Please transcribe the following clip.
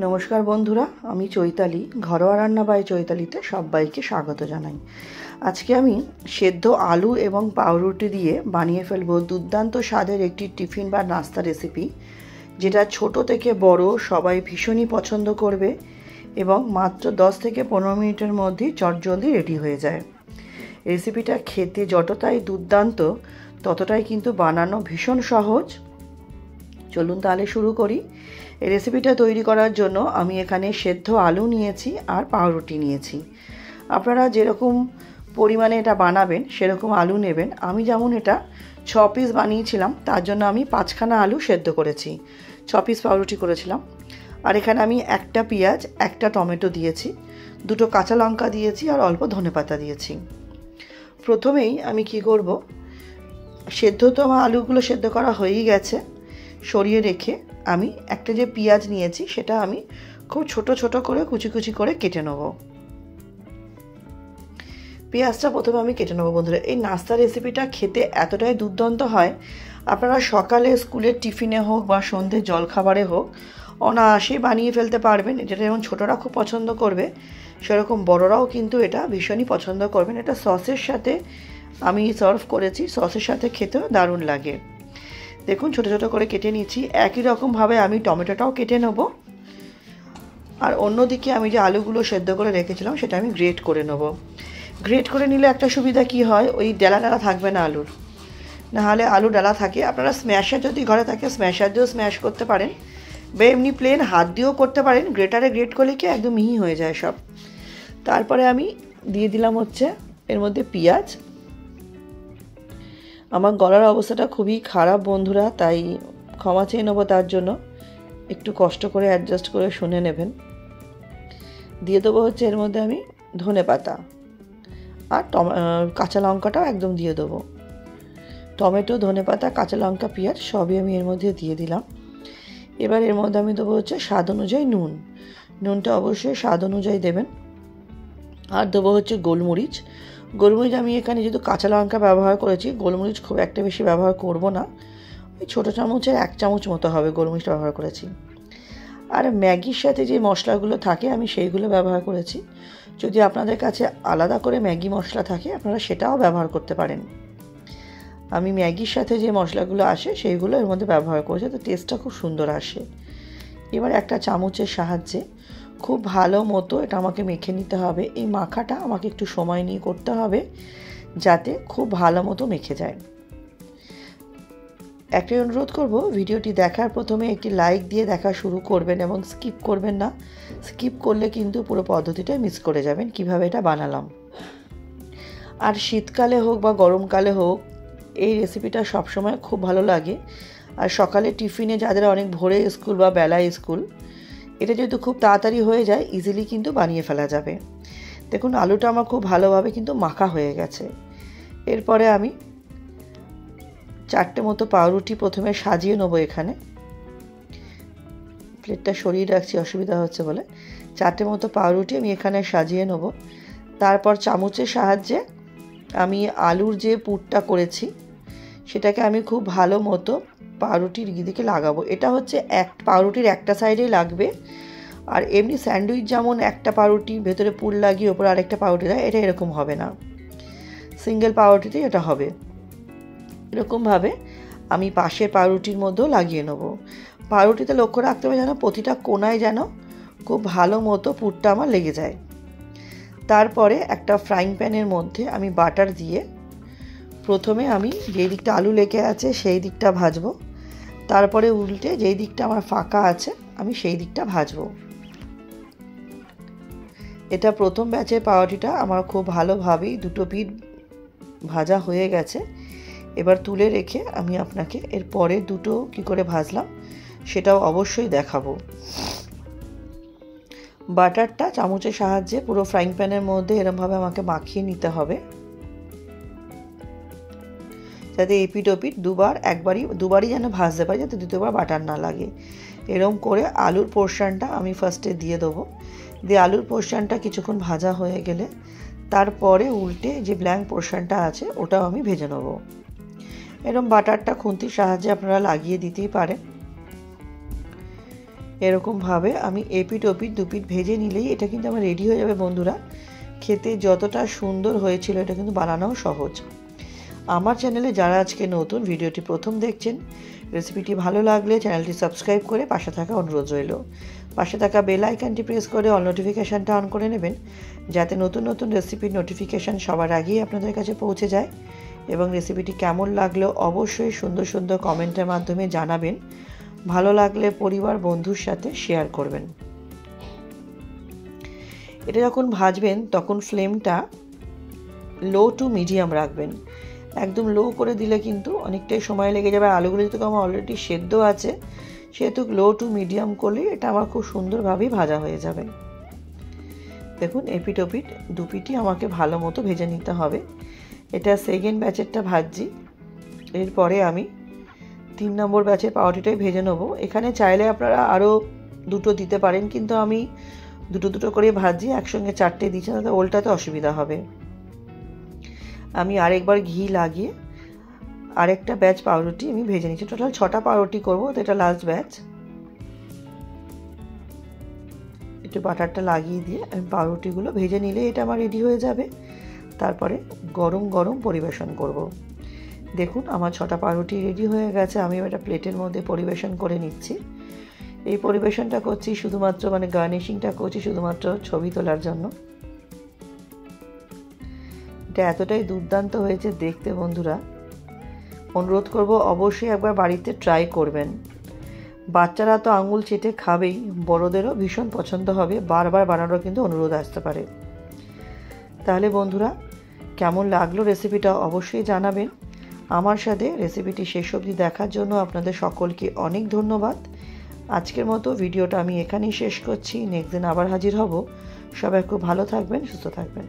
নমস্কার বন্ধুরা, আমি চৈতালি। ঘরোয়া রান্না বাই চৈতালিতে সবাইকে স্বাগত জানাই। আজকে আমি সেদ্ধ আলু এবং পাউরুটি দিয়ে বানিয়ে ফেলবো দুর্দান্ত স্বাদের একটি টিফিন বা নাস্তা রেসিপি, যেটা ছোট থেকে বড় সবাই ভীষণই পছন্দ করবে এবং মাত্র 10 থেকে 15 মিনিটের মধ্যেই চটজলদি রেডি হয়ে যায়। রেসিপিটা খেতে যতটাই দুর্দান্ত ততটাই কিন্তু বানানো ভীষণ সহজ। চলুন তাহলে শুরু করি। এই রেসিপিটা তৈরি করার জন্য আমি এখানে সেদ্ধ আলু নিয়েছি আর পাউরুটি নিয়েছি। আপনারা যেরকম পরিমাণে এটা বানাবেন সেরকম আলু নেবেন। আমি যেমন এটা 6 পিস বানিয়েছিলাম, তার জন্য আমি 5খানা আলু সেদ্ধ করেছি, 6 পিস পাউরুটি করেছিলাম। আর এখানে আমি একটা পেঁয়াজ, একটা টমেটো দিয়েছি, 2টো কাঁচা লঙ্কা দিয়েছি আর অল্প ধনেপাতা দিয়েছি। প্রথমেই আমি কি করব, সেদ্ধ তো আমার আলুগুলো সেদ্ধ করা হয়েই গেছে, সরিয়ে রেখে আমি একটা যে পেঁয়াজ নিয়েছি সেটা আমি খুব ছোট ছোট করে কুচি কুচি করে কেটে নেব। পেঁয়াজটা প্রথমে আমি কেটে নেবো। বন্ধুরা, এই নাস্তা রেসিপিটা খেতে এতটাই দুর্দান্ত হয়, আপনারা সকালে স্কুলের টিফিনে হোক বা সন্ধ্যে জলখাবারে হোক অনায়াসেই বানিয়ে ফেলতে পারবেন। যেটা যেমন ছোটরা খুব পছন্দ করবে, সেরকম বড়রাও কিন্তু এটা ভীষণই পছন্দ করবেন। এটা সসের সাথে আমি সার্ভ করেছি, সসের সাথে খেতেও দারুণ লাগে। দেখুন ছোট ছোট করে কেটে নিচ্ছি। একই রকমভাবে আমি টমেটোটাও কেটে নেব। আর অন্যদিকে আমি যে আলুগুলো সেদ্ধ করে রেখেছিলাম সেটা আমি গ্রেট করে নেব। গ্রেট করে নিলে একটা সুবিধা কি হয়, ওই ডালা ডালা থাকবে না আলুর। নাহলে আলু ডালা থাকে, আপনারা স্ম্যাশার যদি ঘরে থাকে স্ম্যাশার দিয়েও স্ম্যাশ করতে পারেন, বা এমনি প্লেন হাত দিয়েও করতে পারেন। গ্রেটারে গ্রেট করলে কি একদম মিহি হয়ে যায় সব। তারপরে আমি দিয়ে দিলাম হচ্ছে এর মধ্যে পেঁয়াজ। আমার গলার অবস্থাটা খুবই খারাপ বন্ধুরা, তাই ক্ষমা চেয়ে নেবো, তার জন্য একটু কষ্ট করে অ্যাডজাস্ট করে শুনে নেবেন। দিয়ে দেবো হচ্ছে এর মধ্যে আমি ধনেপাতা আর কাঁচা লঙ্কাটাও একদম দিয়ে দেবো। টমেটো, ধনেপাতা, কাঁচা লঙ্কা, পেঁয়াজ সবই আমি এর মধ্যে দিয়ে দিলাম। এবার এর মধ্যে আমি দেবো হচ্ছে স্বাদ অনুযায়ী নুন। নুনটা অবশ্যই স্বাদ অনুযায়ী দেবেন। আর দেবো হচ্ছে গোলমরিচ। গোলমরিচ আমি এখানে যেহেতু কাঁচা লঙ্কা ব্যবহার করেছি, গোলমরিচ খুব একটা বেশি ব্যবহার করব না, ওই ছোটো চামচের 1 চামচ মতো হবে গোলমরিচটা ব্যবহার করেছি। আর ম্যাগির সাথে যে মশলাগুলো থাকে আমি সেইগুলো ব্যবহার করেছি। যদি আপনাদের কাছে আলাদা করে ম্যাগি মশলা থাকে আপনারা সেটাও ব্যবহার করতে পারেন। আমি ম্যাগির সাথে যে মশলাগুলো আসে সেইগুলো এর মধ্যে ব্যবহার করেছি, তো টেস্টটা খুব সুন্দর আসে। এবার একটা চামচের সাহায্যে খুব ভালো মতো এটা আমাকে মেখে নিতে হবে। এই মাখাটা আমাকে একটু সময় নিয়ে করতে হবে যাতে খুব ভালো মতো মেখে যায়। একটাই অনুরোধ করব, ভিডিওটি দেখার প্রথমে একটি লাইক দিয়ে দেখা শুরু করবেন এবং স্কিপ করবেন না। স্কিপ করলে কিন্তু পুরো পদ্ধতিটা মিস করে যাবেন কিভাবে এটা বানালাম। আর শীতকালে হোক বা গরমকালে হোক এই রেসিপিটা সবসময় খুব ভালো লাগে। আর সকালে টিফিনে যাদের অনেক ভোরে স্কুল বা বেলায় স্কুল, এটা যেহেতু খুব তাড়াতাড়ি হয়ে যায় ইজিলি কিন্তু বানিয়ে ফেলা যাবে। দেখুন আলুটা আমার খুব ভালোভাবে কিন্তু মাখা হয়ে গেছে। এরপরে আমি 4টে মতো পাউরুটি প্রথমে সাজিয়ে নেবো। এখানে প্লেটটা সরিয়ে রাখছি অসুবিধা হচ্ছে বলে। 4টে মতো পাউরুটি আমি এখানে সাজিয়ে নেব। তারপর চামচের সাহায্যে আমি আলুর যে পুরটা করেছি সেটাকে আমি খুব ভালো মতো পাউরুটির দিকে লাগাবো। এটা হচ্ছে পাউরুটির একটা সাইডেই লাগবে। আর এমনি স্যান্ডউইচ যেমন একটা পাউরুটি ভেতরে পুর লাগিয়ে ওপরে আরেকটা পাউরুটি দেয়, এটা এরকম হবে না, সিঙ্গেল পাউরুটিতেই এটা হবে। এরকমভাবে আমি পাশের পাউরুটির মধ্যেও লাগিয়ে নেব। পাউরুটিতে লক্ষ্য রাখতে হবে যেন প্রতিটা কোণায় যেন খুব ভালো মতো পুরটা আমার লেগে যায়। তারপরে একটা ফ্রাইং প্যানের মধ্যে আমি বাটার দিয়ে প্রথমে আমি যেই দিকটা আলু লেগে আছে সেই দিকটা ভাজবো, তারপরে উল্টে যেই দিকটা আমার ফাঁকা আছে আমি সেই দিকটা ভাজবো। এটা প্রথম ব্যাচের পাউরুটিটা আমার খুব ভালোভাবেই 2টো পিঠ ভাজা হয়ে গেছে। এবার তুলে রেখে আমি আপনাকে এর পরে 2টো কী করে ভাজলাম সেটাও অবশ্যই দেখাবো। বাটারটা চামচের সাহায্যে পুরো ফ্রাইং প্যানের মধ্যে এরমভাবে আমাকে মাখিয়ে নিতে হবে যাতে এপিট ওপিট দুবারই যেন ভাজতে পারি, যাতে দ্বিতীয়বার বাটার না লাগে। এরম করে আলুর পোর্শনটা আমি ফার্স্টে দিয়ে দেবো। দিয়ে আলুর পোর্শনটা কিছুক্ষণ ভাজা হয়ে গেলে তারপরে উল্টে যে ব্ল্যাঙ্ক পোর্শনটা আছে ওটাও আমি ভেজে নেব। এরম বাটারটা খুন্তির সাহায্যে আপনারা লাগিয়ে দিতেই পারেন। এরকমভাবে আমি এপিট ওপিট দুপিট ভেজে নিলেই এটা কিন্তু আমার রেডি হয়ে যাবে বন্ধুরা। খেতে যতটা সুন্দর হয়েছিল, এটা কিন্তু বানানোও সহজ। আমার চ্যানেলে যারা আজকে নতুন ভিডিওটি প্রথম দেখছেন, রেসিপিটি ভালো লাগলে চ্যানেলটি সাবস্ক্রাইব করে পাশে থাকা অনুরোধ রইল। পাশে থাকা বেল আইকনটি প্রেস করে অল নোটিফিকেশানটা অন করে নেবেন, যাতে নতুন নতুন রেসিপির নোটিফিকেশান সবার আগেই আপনাদের কাছে পৌঁছে যায়। এবং রেসিপিটি কেমন লাগলো অবশ্যই সুন্দর সুন্দর কমেন্টের মাধ্যমে জানাবেন। ভালো লাগলে পরিবার বন্ধুর সাথে শেয়ার করবেন। এটা যখন ভাজবেন তখন ফ্লেমটা লো টু মিডিয়াম রাখবেন। একদম লো করে দিলে কিন্তু অনেকটাই সময় লেগে যাবে। আলুগুলো যেহেতু আমার অলরেডি সেদ্ধ আছে, সেহেতু লো টু মিডিয়াম করলে এটা আমার খুব সুন্দরভাবেই ভাজা হয়ে যাবে। দেখুন এপিট ওপিট দুপিটি আমাকে ভালো মতো ভেজে নিতে হবে। এটা সেকেন্ড ব্যাচেরটা ভাজছি। এরপরে আমি 3 নম্বর ব্যাচের পাউরুটিটাই ভেজে নেবো। এখানে চাইলে আপনারা আরও দুটো দিতে পারেন, কিন্তু আমি দুটো দুটো করে ভাজি, একসঙ্গে 4টে দিচ্ছি, তাতে ওল্টাতে অসুবিধা হবে। আমি আরেকবার ঘি লাগিয়ে আরেকটা ব্যাচ পাউরুটি আমি ভেজে নিচ্ছি। টোটাল 6টা পাউরুটি করবো, তো এটা লাস্ট ব্যাচ। একটু বাটারটা লাগিয়ে দিয়ে আমি পাউরুটিগুলো ভেজে নিলে এটা আমার রেডি হয়ে যাবে। তারপরে গরম গরম পরিবেশন করব। দেখুন আমার 6টা পাউরুটি রেডি হয়ে গেছে। আমি এটা প্লেটের মধ্যে পরিবেশন করে নিচ্ছি। এই পরিবেশনটা করছি শুধুমাত্র, গার্নিশিংটা করছি শুধুমাত্র ছবি তোলার জন্য। এটা এতটাই দুর্দান্ত হয়েছে দেখতে বন্ধুরা, অনুরোধ করব অবশ্যই একবার বাড়িতে ট্রাই করবেন। বাচ্চারা তো আঙুল চেটে খাবেই, বড়দেরও ভীষণ পছন্দ হবে। বারবার বানানোর কিন্তু অনুরোধ আসতে পারে। তাহলে বন্ধুরা কেমন লাগলো রেসিপিটা অবশ্যই জানাবেন। আমার সাথে রেসিপিটি শেষ অবধি দেখার জন্য আপনাদের সকলকে অনেক ধন্যবাদ। আজকের মতো ভিডিওটা আমি এখানেই শেষ করছি। নেক্সট দিন আবার হাজির হব। সবাই খুব ভালো থাকবেন, সুস্থ থাকবেন।